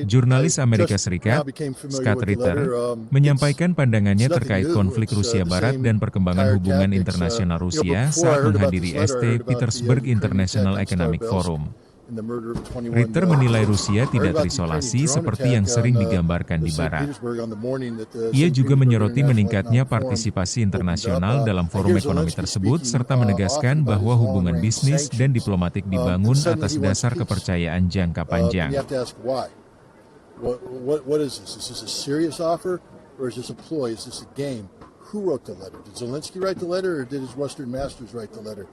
Jurnalis Amerika Serikat, Ritter, menyampaikan pandangannya terkait konflik Rusia-Barat dan perkembangan hubungan internasional Rusia saat menghadiri Petersburg International Economic Forum. Ritter menilai Rusia tidak terisolasi seperti yang sering digambarkan di Barat. Ia juga menyoroti meningkatnya partisipasi internasional dalam forum ekonomi tersebut serta menegaskan bahwa hubungan bisnis dan diplomatik dibangun atas dasar kepercayaan jangka panjang. What is this? Is this a serious offer or is this a ploy? Is this a game? Who wrote the letter? Did Zelensky write the letter or did his Western masters write the letter?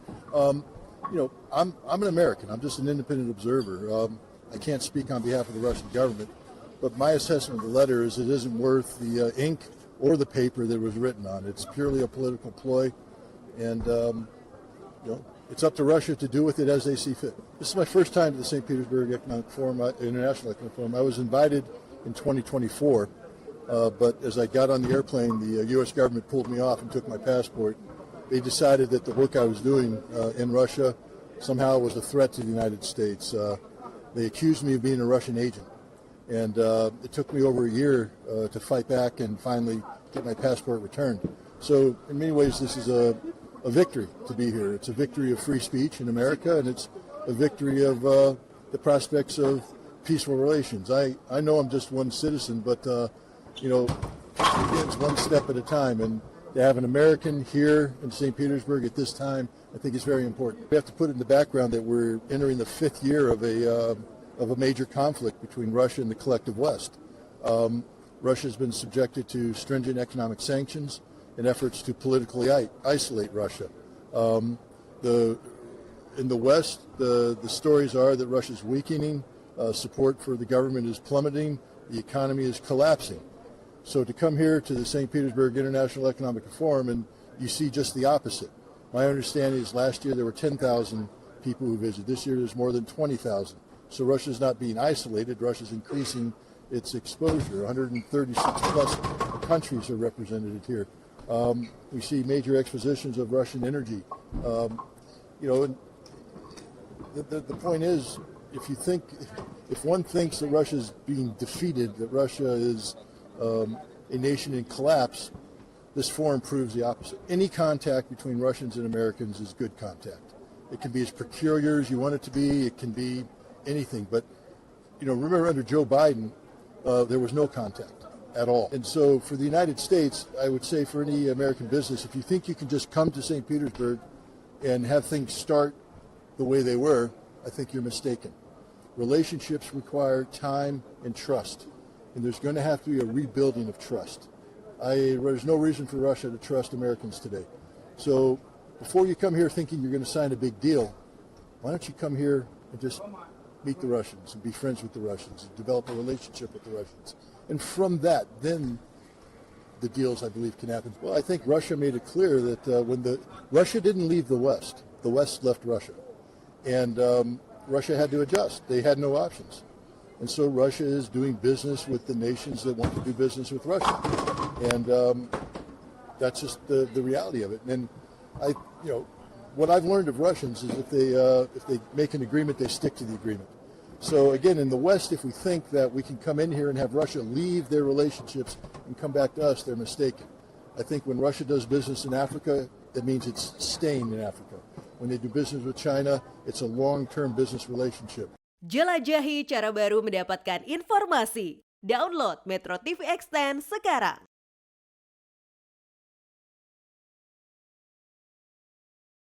I'm an American. I'm just an independent observer. I can't speak on behalf of the Russian government, but my assessment of the letter is it isn't worth the ink or the paper that it was written on. It's purely a political ploy, and it's up to Russia to do with it as they see fit. This is my first time to the St. Petersburg International Economic Forum. I was invited in 2024, but as I got on the airplane, the U.S. government pulled me off and took my passport. They decided that the work I was doing in Russia somehow was a threat to the United States. They accused me of being a Russian agent, and it took me over a year to fight back and finally get my passport returned. So in many ways, this is a victory to be here. It's a victory of free speech in America, and it's a victory of the prospects of peaceful relations. I know I'm just one citizen, but it's one step at a time, and to have an American here in St. Petersburg at this time, I think is very important. We have to put in the background that we're entering the 5th year of a major conflict between Russia and the collective West. Russia has been subjected to stringent economic sanctions in efforts to politically isolate Russia. In the West, the stories are that Russia is weakening, support for the government is plummeting, the economy is collapsing. So to come here to the St. Petersburg International Economic Forum and you see just the opposite. My understanding is last year there were 10,000 people who visited. This year there's more than 20,000. So Russia's not being isolated. Russia's increasing its exposure. 136 plus countries are represented here. We see major expositions of Russian energy. And the point is, if one thinks that Russia is being defeated, that Russia is a nation in collapse, this forum proves the opposite. Any contact between Russians and Americans is good contact. It can be as peculiar as you want it to be. It can be anything. But, remember under Joe Biden, there was no contact at all. And so for the United States, I would say for any American business, if you think you can just come to St. Petersburg and have things start the way they were, I think you're mistaken. Relationships require time and trust. And there's going to have to be a rebuilding of trust. There's no reason for Russia to trust Americans today. So before you come here thinking you're going to sign a big deal, why don't you come here and just meet the Russians and be friends with the Russians and develop a relationship with the Russians. And from that, then the deals, I believe, can happen. Well, I think Russia made it clear that Russia didn't leave the West left Russia. And Russia had to adjust. They had no options. And so Russia is doing business with the nations that want to do business with Russia. And that's just the reality of it. And what I've learned of Russians is if they make an agreement, they stick to the agreement. So again, in the West, if we think that we can come in here and have Russia leave their relationships and come back to us, they're mistaken. I think when Russia does business in Africa, it means it's staying in Africa. When they do business with China, it's a long-term business relationship. Jelajahi cara baru mendapatkan informasi. Download MetroTV Extend sekarang.